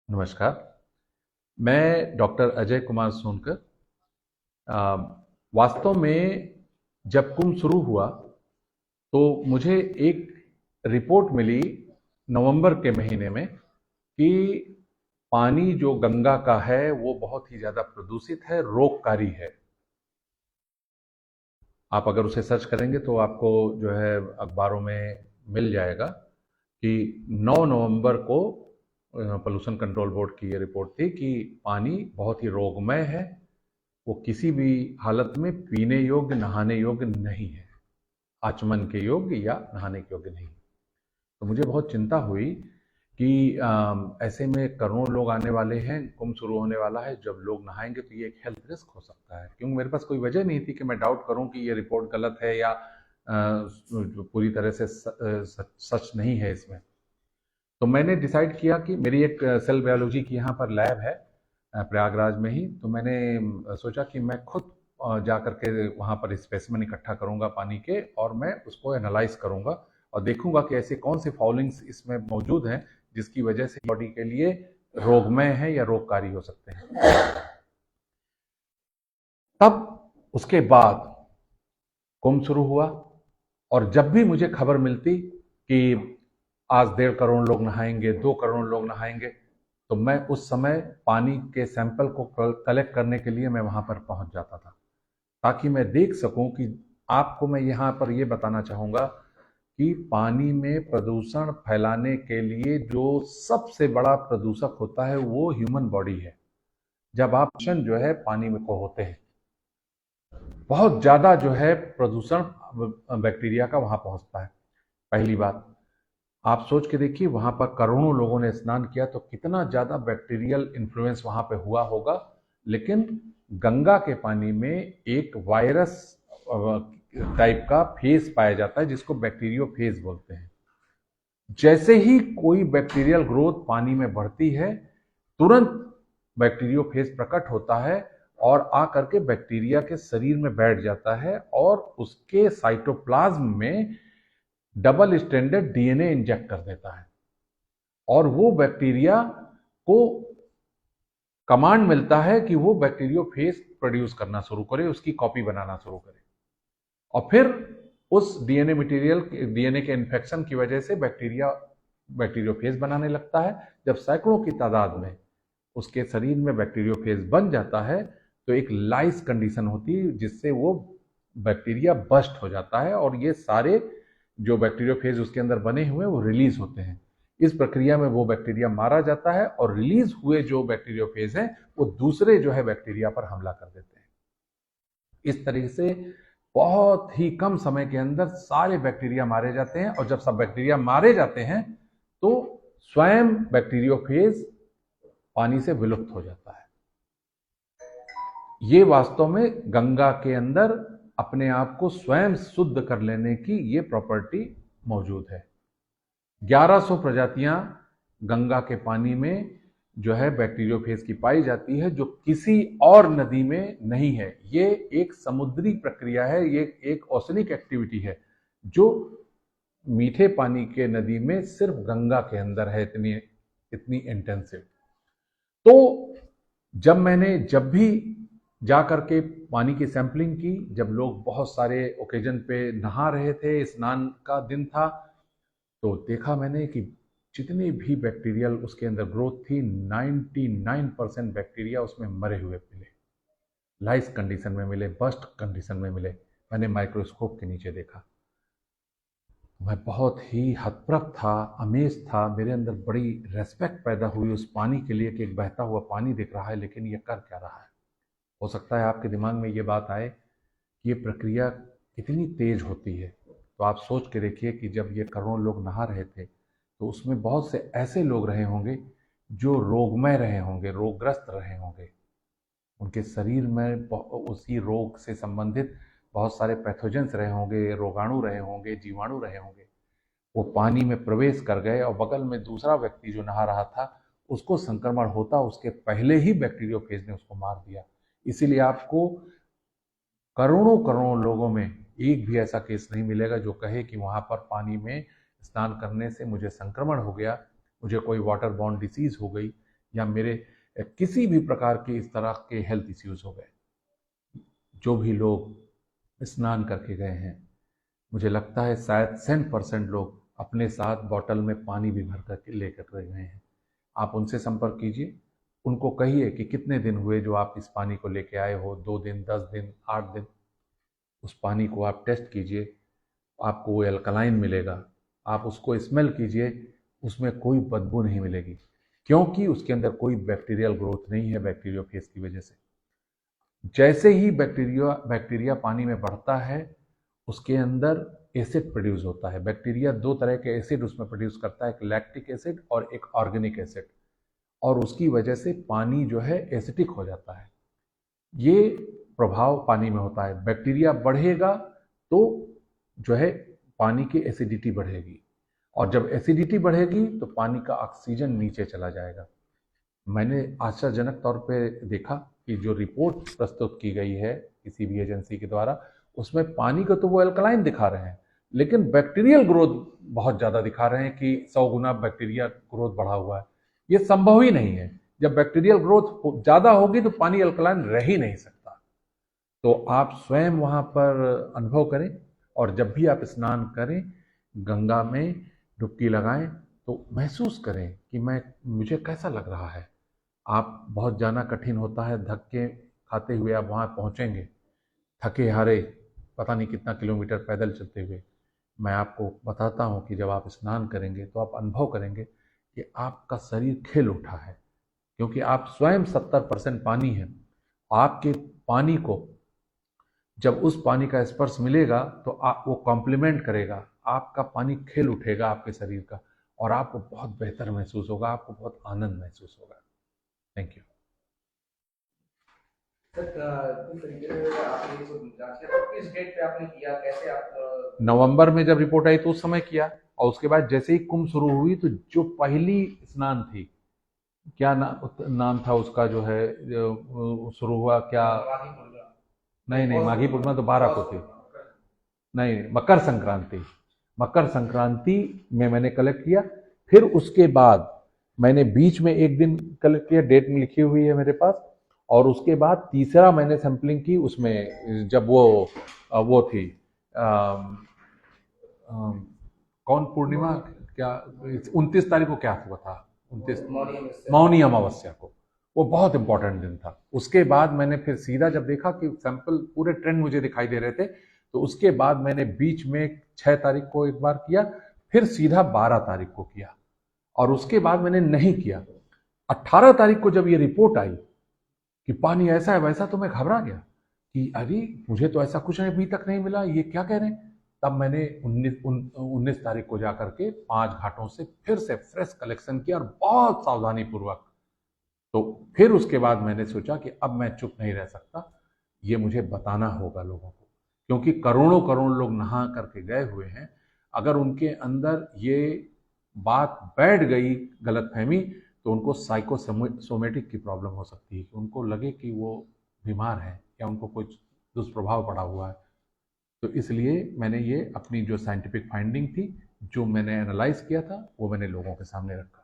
नमस्कार। मैं डॉक्टर अजय कुमार सोनकर। वास्तव में जब कुंभ शुरू हुआ तो मुझे एक रिपोर्ट मिली नवंबर के महीने में कि पानी जो गंगा का है वो बहुत ही ज़्यादा प्रदूषित है, रोगकारी है। आप अगर उसे सर्च करेंगे तो आपको जो है अखबारों में मिल जाएगा कि 9 नवंबर को पोल्यूशन कंट्रोल बोर्ड की ये रिपोर्ट थी कि पानी बहुत ही रोगमय है। वो किसी भी हालत में पीने योग्य, नहाने योग्य नहीं है, आचमन के योग्य या नहाने के योग्य नहीं। तो मुझे बहुत चिंता हुई कि ऐसे में करोड़ों लोग आने वाले हैं, कुंभ शुरू होने वाला है, जब लोग नहाएंगे तो ये एक हेल्थ रिस्क हो सकता है। क्योंकि मेरे पास कोई वजह नहीं थी कि मैं डाउट करूं कि ये रिपोर्ट गलत है या पूरी तरह से सच नहीं है इसमें। तो मैंने डिसाइड किया कि मेरी एक सेल बायोलॉजी की यहाँ पर लैब है प्रयागराज में ही। तो मैंने सोचा कि मैं खुद जा करके वहाँ पर स्पेसिमेन इकट्ठा करूँगा पानी के, और मैं उसको एनालाइज करूँगा और देखूंगा कि ऐसे कौन से फाउलिंग्स इसमें मौजूद हैं जिसकी वजह से बॉडी के लिए रोगमय है या रोगकारी हो सकते हैं। तब उसके बाद कुंभ शुरू हुआ, और जब भी मुझे खबर मिलती कि आज 1.5 करोड़ लोग नहाएंगे, 2 करोड़ लोग नहाएंगे, तो मैं उस समय पानी के सैंपल को कलेक्ट करने के लिए मैं वहां पर पहुंच जाता था, ताकि मैं देख सकूं कि आपको मैं यहाँ पर ये बताना चाहूँगा कि पानी में प्रदूषण फैलाने के लिए जो सबसे बड़ा प्रदूषक होता है वो ह्यूमन बॉडी है। जब आप जो है पानी में को होते हैं, बहुत ज़्यादा जो है प्रदूषण बैक्टीरिया का वहाँ पहुँचता है। पहली बात, आप सोच के देखिए, वहाँ पर करोड़ों लोगों ने स्नान किया तो कितना ज़्यादा बैक्टीरियल इन्फ्लुएंस वहाँ पे हुआ होगा। लेकिन गंगा के पानी में एक वायरस टाइप का फेज पाया जाता है जिसको बैक्टीरियोफेज बोलते हैं। जैसे ही कोई बैक्टीरियल ग्रोथ पानी में बढ़ती है, तुरंत बैक्टीरियोफेज प्रकट होता है और आकर के बैक्टीरिया के शरीर में बैठ जाता है और उसके साइटोप्लाज्म में डबल स्टैंडर्ड डीएनए इंजेक्ट कर देता है। और वो बैक्टीरिया को कमांड मिलता है कि वो बैक्टीरियोफेज प्रोड्यूस करना शुरू करे, उसकी कॉपी बनाना शुरू करे। और फिर उस डीएनए के इन्फेक्शन की वजह से बैक्टीरियोफेज बनाने लगता है। जब सैकड़ों की तादाद में उसके शरीर में बैक्टीरियोफेज बन जाता है तो एक लाइस कंडीशन होती है जिससे वो बैक्टीरिया बस्ट हो जाता है और ये सारे जो बैक्टीरियोफेज उसके अंदर बने हुए हैं वो रिलीज होते हैं। इस प्रक्रिया में वो बैक्टीरिया मारा जाता है और रिलीज हुए जो बैक्टीरियोफेज हैं वो दूसरे जो है बैक्टीरिया पर हमला कर देते हैं। इस तरीके से बहुत ही कम समय के अंदर सारे बैक्टीरिया मारे जाते हैं, और जब सब बैक्टीरिया मारे जाते हैं तो स्वयं बैक्टीरियोफेज पानी से विलुप्त हो जाता है। ये वास्तव में गंगा के अंदर अपने आप को स्वयं शुद्ध कर लेने की ये प्रॉपर्टी मौजूद है। 1100 प्रजातियां गंगा के पानी में जो है बैक्टीरियोफेज की पाई जाती है, जो किसी और नदी में नहीं है। ये एक समुद्री प्रक्रिया है, ये एक ओशनिक एक्टिविटी है जो मीठे पानी के नदी में सिर्फ गंगा के अंदर है, इतनी इतनी इंटेंसिव। तो जब भी जा करके पानी की सैंपलिंग की, जब लोग बहुत सारे ओकेजन पे नहा रहे थे, स्नान का दिन था, तो देखा मैंने कि जितनी भी बैक्टीरियल उसके अंदर ग्रोथ थी, 99% बैक्टीरिया उसमें मरे हुए मिले, लाइस कंडीशन में मिले, बस्ट कंडीशन में मिले। मैंने माइक्रोस्कोप के नीचे देखा, मैं बहुत ही हतप्रभ था, अमेज था। मेरे अंदर बड़ी रेस्पेक्ट पैदा हुई उस पानी के लिए कि एक बहता हुआ पानी दिख रहा है, लेकिन ये कर क्या रहा है। हो सकता है आपके दिमाग में ये बात आए कि ये प्रक्रिया कितनी तेज होती है। तो आप सोच के देखिए कि जब ये करोड़ों लोग नहा रहे थे तो उसमें बहुत से ऐसे लोग रहे होंगे जो रोगमय रहे होंगे, रोगग्रस्त रहे होंगे। उनके शरीर में उसी रोग से संबंधित बहुत सारे पैथोजेंस रहे होंगे, रोगाणु रहे होंगे, जीवाणु रहे होंगे। वो पानी में प्रवेश कर गए और बगल में दूसरा व्यक्ति जो नहा रहा था उसको संक्रमण होता उसके पहले ही बैक्टीरियोफेज ने उसको मार दिया। इसीलिए आपको करोड़ों करोड़ों लोगों में एक भी ऐसा केस नहीं मिलेगा जो कहे कि वहां पर पानी में स्नान करने से मुझे संक्रमण हो गया, मुझे कोई वाटर बॉर्न डिसीज हो गई या मेरे किसी भी प्रकार के इस तरह के हेल्थ इश्यूज हो गए, जो भी लोग स्नान करके गए हैं, मुझे लगता है शायद 100% लोग अपने साथ बॉटल में पानी भी भर करके लेकर गए हैं। आप उनसे संपर्क कीजिए, उनको कहिए कि कितने दिन हुए जो आप इस पानी को लेके आए हो, 2 दिन, 10 दिन, 8 दिन। उस पानी को आप टेस्ट कीजिए, आपको वो अल्कलाइन मिलेगा। आप उसको स्मेल कीजिए, उसमें कोई बदबू नहीं मिलेगी, क्योंकि उसके अंदर कोई बैक्टीरियल ग्रोथ नहीं है बैक्टीरियोफेज की वजह से। जैसे ही बैक्टीरिया पानी में बढ़ता है, उसके अंदर एसिड प्रोड्यूस होता है। बैक्टीरिया 2 तरह के एसिड उसमें प्रोड्यूस करता है, एक लैक्टिक एसिड और एक ऑर्गेनिक एसिड, और उसकी वजह से पानी जो है एसिडिक हो जाता है। ये प्रभाव पानी में होता है। बैक्टीरिया बढ़ेगा तो जो है पानी की एसिडिटी बढ़ेगी, और जब एसिडिटी बढ़ेगी तो पानी का ऑक्सीजन नीचे चला जाएगा। मैंने आश्चर्यजनक तौर पे देखा कि जो रिपोर्ट प्रस्तुत की गई है किसी भी एजेंसी के द्वारा, उसमें पानी को तो वो अल्कलाइन दिखा रहे हैं, लेकिन बैक्टीरियल ग्रोथ बहुत ज़्यादा दिखा रहे हैं कि 100 गुना बैक्टीरिया ग्रोथ बढ़ा हुआ है। ये संभव ही नहीं है। जब बैक्टीरियल ग्रोथ ज़्यादा होगी तो पानी अल्कलाइन रह ही नहीं सकता। तो आप स्वयं वहाँ पर अनुभव करें, और जब भी आप स्नान करें, गंगा में डुबकी लगाएं, तो महसूस करें कि मुझे कैसा लग रहा है। आप बहुत जाना कठिन होता है, धक्के खाते हुए आप वहाँ पहुँचेंगे, थके हारे, पता नहीं कितना किलोमीटर पैदल चलते हुए। मैं आपको बताता हूँ कि जब आप स्नान करेंगे तो आप अनुभव करेंगे कि आपका शरीर खिल उठा है, क्योंकि आप स्वयं 70% पानी हैं। आपके पानी को जब उस पानी का स्पर्श मिलेगा तो आप वो कॉम्प्लीमेंट करेगा, आपका पानी खिल उठेगा आपके शरीर का, और आपको बहुत बेहतर महसूस होगा, आपको बहुत आनंद महसूस होगा। Thank you sir. किस तरीके से आपने इसको जांच किया, तो किस डेट पे आपने किया, कैसे आप नवंबर में जब रिपोर्ट आई तो उस समय किया, और उसके बाद जैसे ही कुंभ शुरू हुई तो जो पहली स्नान थी, क्या नाम था उसका, जो है जो शुरू हुआ क्या, माघी पूर्णिमा? नहीं नहीं, माघी पूर्णिमा तो 12 पौष को थी। पूर्णिमा। नहीं, मकर संक्रांति। मकर संक्रांति में मैंने कलेक्ट किया। फिर उसके बाद मैंने बीच में एक दिन कलेक्ट किया, डेट में लिखी हुई है मेरे पास, और उसके बाद तीसरा मैंने सैंपलिंग की, उसमें जब वो थी अम, अम, कौन पूर्णिमा, क्या 29 तारीख को क्या हुआ था, 29 मौनी अमावस्या। मौनी अमावस्या को। वो बहुत इंपॉर्टेंट दिन था। उसके बाद मैंने फिर सीधा जब देखा कि सैंपल पूरे ट्रेंड मुझे दिखाई दे रहे थे, तो उसके बाद मैंने बीच में 6 तारीख को एक बार किया, फिर सीधा 12 तारीख को किया, और उसके बाद मैंने नहीं किया। 18 तारीख को जब ये रिपोर्ट आई कि पानी ऐसा है वैसा, तो मैं घबरा गया कि अरे मुझे तो ऐसा कुछ अभी तक नहीं मिला, ये क्या कह रहे हैं। तब मैंने 19 तारीख को जाकर के 5 घाटों से फिर से फ्रेश कलेक्शन किया, और बहुत सावधानी पूर्वक। तो फिर उसके बाद मैंने सोचा कि अब मैं चुप नहीं रह सकता, ये मुझे बताना होगा लोगों को, क्योंकि करोड़ों करोड़ लोग नहा करके गए हुए हैं। अगर उनके अंदर ये बात बैठ गई, गलतफहमी, तो उनको साइकोसोमेटिक की प्रॉब्लम हो सकती है, कि उनको लगे कि वो बीमार है या उनको कुछ दुष्प्रभाव पड़ा हुआ है। तो इसलिए मैंने ये अपनी जो साइंटिफिक फाइंडिंग थी, जो मैंने एनालाइज किया था, वो मैंने लोगों के सामने रखा।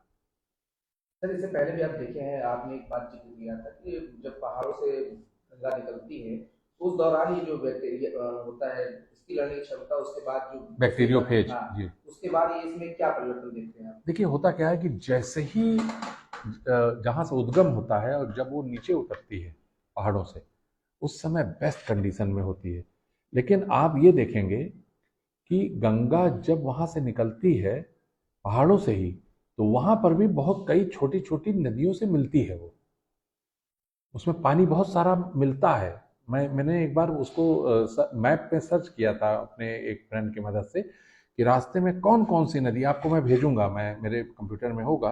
सर, इससे पहले भी आप देखे हैं, आपने एक बात जिक्र किया था कि जब पहाड़ों से गंगा निकलती है, उस दौरान ये जो बैक्टीरिया होता है, इसकी लड़ने की क्षमता, उसके बाद जो दूसरी बार, बैक्टीरियोफेज, हाँ, जी। उसके बाद ये इसमें क्या परिवर्तन देखते हैं आप? देखिए, होता क्या है कि जैसे ही जहाँ से उद्गम होता है और जब वो नीचे उतरती है पहाड़ों से, उस समय बेस्ट कंडीशन में होती है। लेकिन आप ये देखेंगे कि गंगा जब वहाँ से निकलती है पहाड़ों से ही, तो वहाँ पर भी बहुत कई छोटी छोटी नदियों से मिलती है वो, उसमें पानी बहुत सारा मिलता है। मैंने एक बार उसको मैप पे सर्च किया था अपने एक फ्रेंड की मदद से, कि रास्ते में कौन कौन सी नदी, आपको मैं भेजूंगा, मैं मेरे कंप्यूटर में होगा,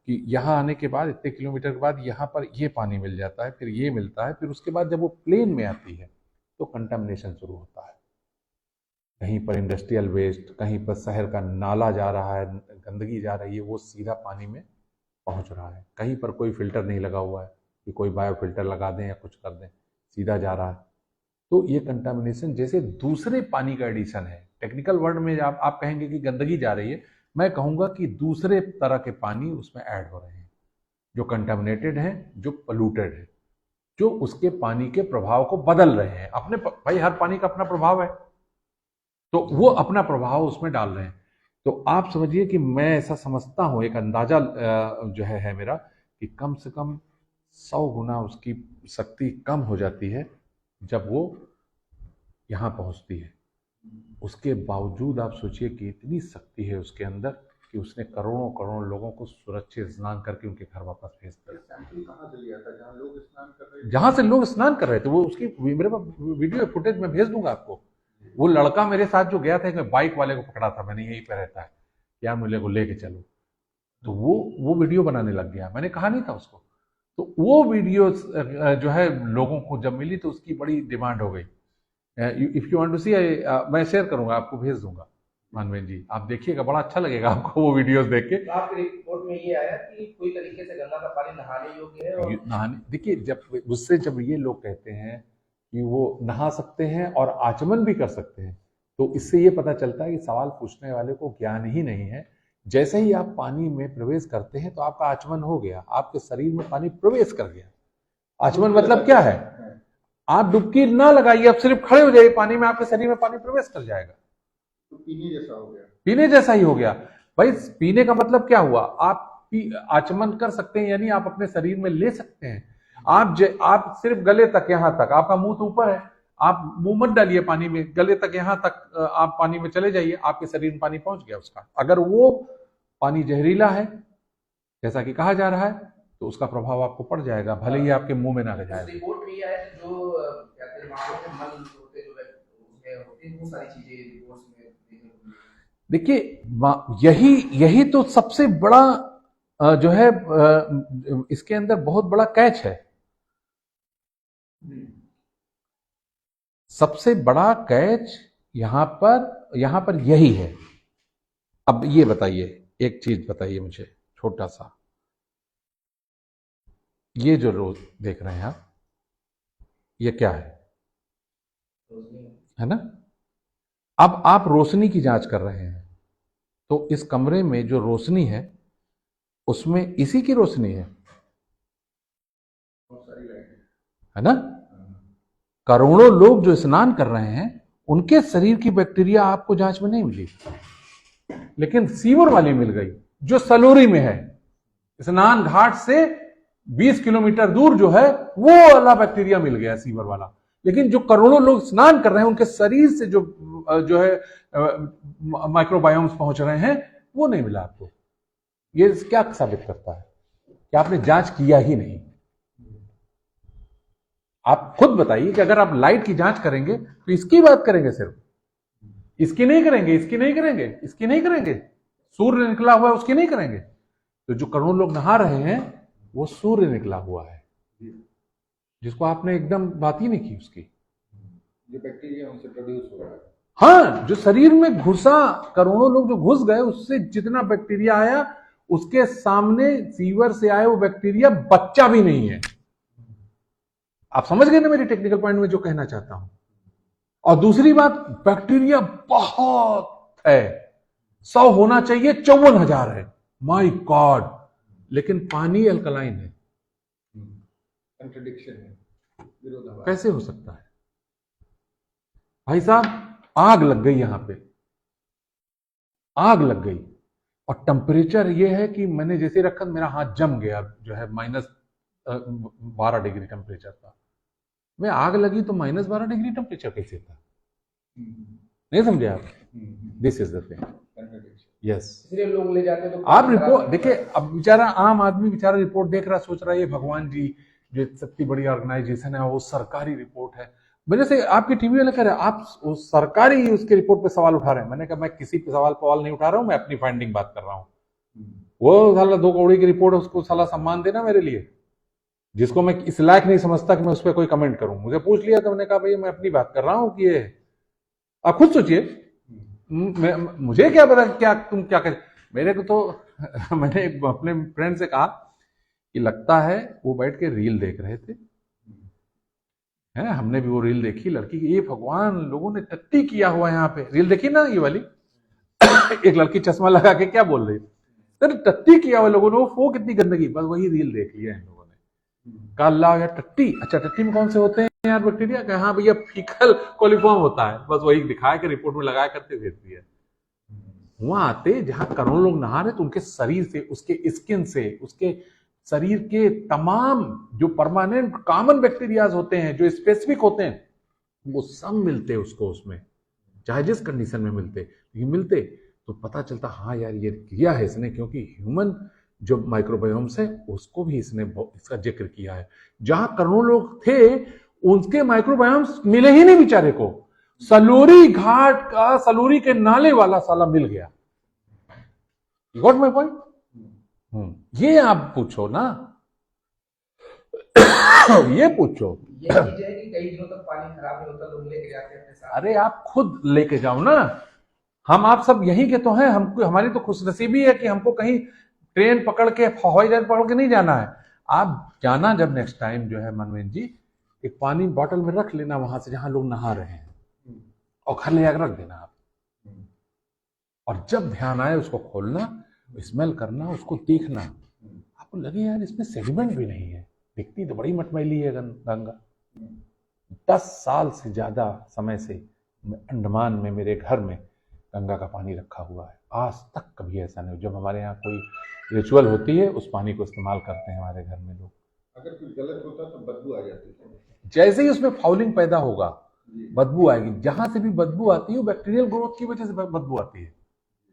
कि यहाँ आने के बाद इतने किलोमीटर के बाद यहाँ पर ये पानी मिल जाता है, फिर ये मिलता है, फिर उसके बाद जब वो प्लेन में आती है तो कंटामिनेशन शुरू होता है। कहीं पर इंडस्ट्रियल वेस्ट, कहीं पर शहर का नाला जा रहा है, गंदगी जा रही है, वो सीधा पानी में पहुंच रहा है। कहीं पर कोई फिल्टर नहीं लगा हुआ है कि कोई बायो फिल्टर लगा दें या कुछ कर दें, सीधा जा रहा है। तो ये कंटामिनेशन जैसे दूसरे पानी का एडिशन है। टेक्निकल वर्ड में आप कहेंगे कि गंदगी जा रही है, मैं कहूँगा कि दूसरे तरह के पानी उसमें ऐड हो रहे हैं। जो कंटामिनेटेड हैं, जो पोल्यूटेड है, जो उसके पानी के प्रभाव को बदल रहे हैं। अपने भाई हर पानी का अपना प्रभाव है, तो वो अपना प्रभाव उसमें डाल रहे हैं। तो आप समझिए कि मैं ऐसा समझता हूं, एक अंदाजा जो है मेरा, कि कम से कम 100 गुना उसकी शक्ति कम हो जाती है जब वो यहां पहुंचती है। उसके बावजूद आप सोचिए कि इतनी शक्ति है उसके अंदर कि उसने करोड़ों करोड़ लोगों को सुरक्षित स्नान करके उनके घर वापस भेज दिया। सैंपल कहाँ से लिया था? जहाँ लोग स्नान कर रहे थे? जहां से लोग स्नान कर रहे थे, वो उसकी मेरे पास वीडियो फुटेज में भेज दूंगा आपको। वो लड़का मेरे साथ जो गया था, एक बाइक वाले को पकड़ा था मैंने, यहीं पे रहता है, यार मुझे को लेके चलो, तो वो वीडियो बनाने लग गया। मैंने कहा नहीं था उसको। तो वो वीडियो जो है लोगों को जब मिली तो उसकी बड़ी डिमांड हो गई। इफ यू वांट टू सी, मैं शेयर करूंगा, आपको भेज दूंगा मानवेंद्र जी, आप देखिएगा, बड़ा अच्छा लगेगा आपको वो वीडियोस देख के। तो आपकी रिपोर्ट में ये आया कि कोई तरीके से गंगा का पानी नहाने योग्य है? और नहाने, देखिए जब ये लोग कहते हैं कि वो नहा सकते हैं और आचमन भी कर सकते हैं, तो इससे ये पता चलता है कि सवाल पूछने वाले को ज्ञान ही नहीं है। जैसे ही आप पानी में प्रवेश करते हैं तो आपका आचमन हो गया, आपके शरीर में पानी प्रवेश कर गया। आचमन मतलब क्या है? आप डुबकी ना लगाइए, आप सिर्फ खड़े हो जाइए पानी में, आपके शरीर में पानी प्रवेश कर जाएगा। तो पीने जैसा हो गया? पीने जैसा ही हो गया भाई। पीने का मतलब क्या हुआ? आप आचमन कर सकते हैं, यानी आप अपने शरीर में ले सकते हैं। आप सिर्फ गले तक, यहां तक, आपका मुंह तो ऊपर है, आप मुंह मत डालिए पानी में, गले तक, यहां तक आप पानी में चले जाइए, आपके शरीर में पानी पहुंच गया उसका। अगर वो पानी जहरीला है जैसा कि कहा जा रहा है, तो उसका प्रभाव आपको पड़ जाएगा, भले ही आपके मुंह में ना जाए। रिपोर्ट में ये आया कि जो कहते हैं मानव के मल होते, जो उसमें होती है, वो सारी चीजें रिपोर्ट्स में देखने को मिली। देखिए यही तो सबसे बड़ा जो है इसके अंदर बहुत बड़ा कैच है। सबसे बड़ा कैच यहां पर यही है। अब ये बताइए, एक चीज बताइए मुझे, छोटा सा, ये जो रोज देख रहे हैं आप, ये क्या है ना? अब आप रोशनी की जांच कर रहे हैं, तो इस कमरे में जो रोशनी है उसमें इसी की रोशनी है ना? करोड़ों लोग जो स्नान कर रहे हैं, उनके शरीर की बैक्टीरिया आपको जांच में नहीं मिली, लेकिन सीवर वाली मिल गई, जो सलोरी में है। स्नान घाट से 20 किलोमीटर दूर जो है, वो वाला बैक्टीरिया मिल गया, सीवर वाला। लेकिन जो करोड़ों लोग स्नान कर रहे हैं, उनके शरीर से जो है माइक्रोबायोम्स पहुंच रहे हैं, वो नहीं मिला आपको। ये क्या साबित करता है? कि आपने जांच किया ही नहीं। आप खुद बताइए कि अगर आप लाइट की जांच करेंगे तो इसकी बात करेंगे, सिर्फ इसकी नहीं करेंगे, इसकी नहीं करेंगे, इसकी नहीं करेंगे, सूर्य निकला हुआ है उसकी नहीं करेंगे। तो जो करोड़ों लोग नहा रहे हैं, वो सूर्य निकला हुआ है, जिसको आपने एकदम बात ही नहीं की उसकी। जो बैक्टीरिया उनसे प्रोड्यूस हो रहा है, हाँ, जो शरीर में घुसा, करोड़ों लोग जो घुस गए, उससे जितना बैक्टीरिया आया, उसके सामने सीवर से आए वो बैक्टीरिया बच्चा भी नहीं है। आप समझ गए ना मेरी टेक्निकल पॉइंट में जो कहना चाहता हूं। और दूसरी बात, बैक्टीरिया बहुत है, 100 होना चाहिए, 54,000 है, माय गॉड। लेकिन पानी अल्कलाइन है। कंट्रडिक्शन है, विरोधाभास। कैसे हो सकता है भाई साहब? आग लग गई यहां पे, आग लग गई, और टेम्परेचर ये है कि मैंने जैसे रखा, मेरा हाथ जम गया, जो है -12 डिग्री टेम्परेचर था। मैं आग लगी तो -12 डिग्री टेम्परेचर कैसे था? नहीं समझे आप? This is the thing. Yes, इसलिए लोग ले जाते तो आप रिपोर्ट देखिए। अब बेचारा आम आदमी बेचारा रिपोर्ट देख रहा, सोच रहा है ये भगवान जी, जो इतनी बड़ी ऑर्गेनाइजेशन है, वो सरकारी रिपोर्ट है। मेरे से आपके टीवी वाले कह रहे हैं आप उस सरकारी उसके रिपोर्ट पे सवाल उठा रहे हैं। मैंने कहा मैं किसी पे सवाल नहीं उठा रहा हूं, मैं अपनी फाइंडिंग बात कर रहा हूं। वो साला 2 कौड़ी की रिपोर्ट है, उसको साला सम्मान देना मेरे लिए, जिसको मैं इस लायक नहीं समझता कि मैं उस पर कोई कमेंट करूं। मुझे पूछ लिया तो मैंने कहा भाई मैं अपनी बात कर रहा हूं कि ये, आप खुद सोचिए, मुझे क्या पता क्या तुम क्या कर। मेरे को तो मैंने अपने फ्रेंड से कहा कि लगता है वो बैठ के रील देख रहे थे, है, हमने भी वो रील देखी लड़की की। ये भगवान, लोगों ने टट्टी किया हुआ यहाँ पे। रील देखी ना ये वाली? एक लड़की चश्मा लगा के क्या बोल रही है, सर टट्टी किया हुआ लोगों ने, वो कितनी गंदगी, बस वही रील देख लिया इन लोगों ने। कहा अल्लाह यार टट्टी, अच्छा टट्टी में कौन से होते हैं यार बैक्टीरिया? कहा हाँ भैया फीकल कोलिफॉर्म होता है, बस वही दिखाया कि रिपोर्ट में लगाया करते भेज दिया। वहां आते जहां करोड़ों लोग नहा रहे तो उनके शरीर से, उसके स्किन से, उसके शरीर के तमाम जो परमानेंट कॉमन बैक्टीरियाज होते हैं, जो स्पेसिफिक होते हैं, वो सब मिलते उसको उसमें, चाहे जिस कंडीशन में मिलते, लेकिन मिलते तो पता चलता हाँ यार ये किया है इसने, क्योंकि ह्यूमन जो माइक्रोबायोम्स है उसको भी इसने इसका जिक्र किया है। जहां करोड़ों लोग थे उनके माइक्रोबायोम्स मिले ही नहीं बेचारे को। सलूरी घाट का, सलूरी के नाले वाला साला मिल गया। You got my point? ये आप पूछो ना, ये पूछो। ये चीज है कि कई दिनों तक पानी खराब नहीं होता, लोग लेके जाते हैं अपने साथ। अरे आप खुद लेके जाओ ना, हम आप सब यहीं के तो हैं, हमको हमारी तो खुशनसीबी है कि हमको कहीं ट्रेन पकड़ के, हवाई जहाज पकड़ के नहीं जाना है। आप जाना जब नेक्स्ट टाइम जो है मनवेंद्र जी, एक पानी बॉटल में रख लेना वहां से जहां लोग नहा रहे हैं, और घर ले जाकर रख देना आप, और जब ध्यान आए उसको खोलना, स्मेल करना, उसको देखना, आपको लगे यार इसमें सेडिमेंट भी नहीं है, दिखती तो बड़ी मटमैली है गंगा। 10 साल से ज्यादा समय से अंडमान में मेरे घर में गंगा का पानी रखा हुआ है, आज तक कभी ऐसा नहीं। जब हमारे यहाँ कोई रिचुअल होती है उस पानी को इस्तेमाल करते हैं हमारे घर में लोग। अगर कुछ गलत होता तो बदबू आ जाती है, जैसे ही उसमें फाउलिंग पैदा होगा बदबू आएगी। जहां से भी बदबू आती है वो बैक्टीरियल ग्रोथ की वजह से बदबू आती है,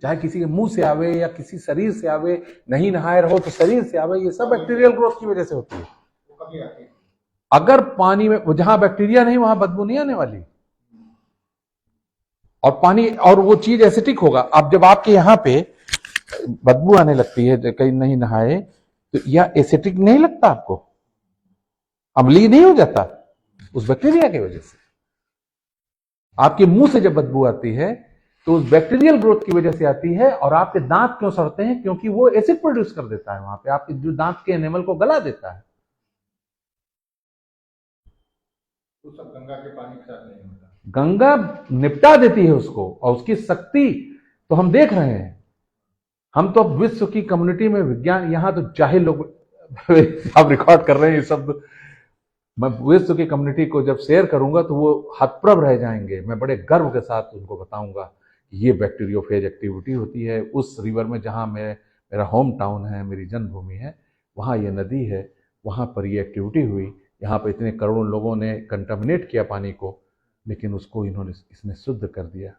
चाहे किसी के मुंह से आवे या किसी शरीर से आवे, नहीं नहाए रहो तो शरीर से आवे, ये सब बैक्टीरियल ग्रोथ की वजह से होती है। वो कभी आती है। अगर पानी में जहां बैक्टीरिया नहीं वहां बदबू नहीं आने वाली, और पानी और वो चीज एसिटिक होगा। अब जब आपके यहाँ पे बदबू आने लगती है कहीं नहीं नहाए तो यह एसिटिक नहीं लगता आपको, अम्लीय नहीं हो जाता उस बैक्टीरिया की वजह से। आपके मुंह से जब बदबू आती है तो उस बैक्टीरियल ग्रोथ की वजह से आती है। और आपके दांत क्यों सड़ते हैं? क्योंकि वो एसिड प्रोड्यूस कर देता है वहां पे, आपके जो दांत के एनिमल को गला देता है। वो सब गंगा के पानी के साथ नहीं होता, गंगा निपटा देती है उसको, और उसकी शक्ति तो हम देख रहे हैं। हम तो अब विश्व की कम्युनिटी में विज्ञान, यहां तो चाहे लोग आप रिकॉर्ड कर रहे हैं ये शब्द, मैं विश्व की कम्युनिटी को जब शेयर करूंगा तो वो हतप्रभ रह जाएंगे। मैं बड़े गर्व के साथ उनको बताऊंगा ये बैक्टीरियोफेज एक्टिविटी होती है उस रिवर में जहां मेरा होम टाउन है, मेरी जन्मभूमि है, वहां ये नदी है, वहां पर ये एक्टिविटी हुई। यहाँ पर इतने करोड़ों लोगों ने कंटामिनेट किया पानी को, लेकिन उसको इसने शुद्ध कर दिया।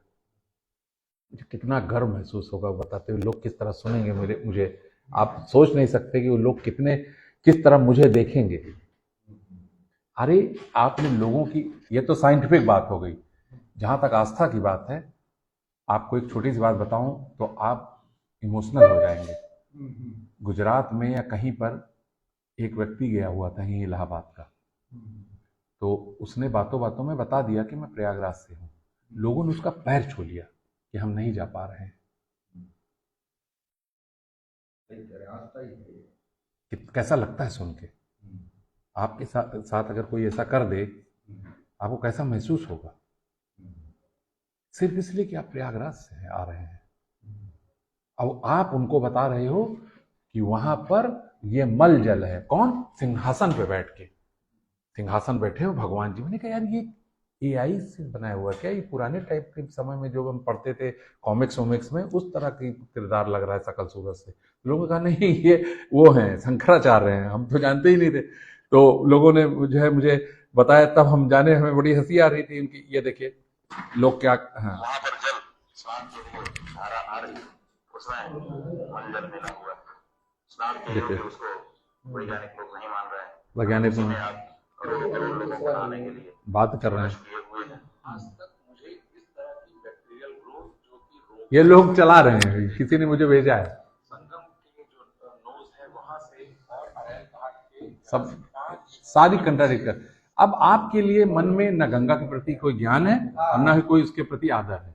मुझे कितना गर्व महसूस होगा बताते हुए। लोग किस तरह सुनेंगे मुझे आप सोच नहीं सकते कि वो लोग किस तरह मुझे देखेंगे। अरे आपने लोगों की, ये तो साइंटिफिक बात हो गई। जहां तक आस्था की बात है, आपको एक छोटी सी बात बताऊं तो आप इमोशनल हो जाएंगे। गुजरात में या कहीं पर एक व्यक्ति गया हुआ था यहीं इलाहाबाद का, तो उसने बातों बातों में बता दिया कि मैं प्रयागराज से हूं। लोगों ने उसका पैर छू लिया कि हम नहीं जा पा रहे हैं। कैसा लगता है सुन के? आपके साथ अगर कोई ऐसा कर दे, आपको कैसा महसूस होगा? सिर्फ इसलिए कि आप प्रयागराज से आ रहे हैं, अब आप उनको बता रहे हो कि वहां पर ये मल जल है। कौन? सिंहासन पे बैठ के, सिंहासन बैठे हो भगवान जी। मैंने कहा यार ये एआई से बनाया हुआ क्या? ये पुराने टाइप के समय में जो हम पढ़ते थे कॉमिक्स वॉमिक्स में, उस तरह की किरदार लग रहा है शकल सूरत से। लोगों ने कहा नहीं ये वो हैं शंकराचार्य हैं, हम तो जानते ही नहीं थे। तो लोगों ने मुझे बताया, तब हम जाने, हमें बड़ी हंसी आ रही थी उनकी। ये देखिए लोग क्या, हाँ वहां पर जल स्नान के लिए धारा आ रही है, उसमें मंजल मिला हुआ है। स्नान के लिए उसको वैज्ञानिक लोग नहीं मान रहे हैं, वैज्ञानिक करोड़ों लोगों को नहाने के लिए बात कर रहे हैं। किए हुए हैं। आज तक मुझे इस तरह की बैक्टीरियल ग्रोथ जो कि ये लोग चला रहे हैं, किसी ने मुझे भेजा है। संगम के जो नोज है वहां से और अरैल घाट के सब सारी कंट्राडिक्ट कर। अब आपके लिए मन में न गंगा के प्रति कोई ज्ञान है और न ही कोई उसके प्रति आदर है।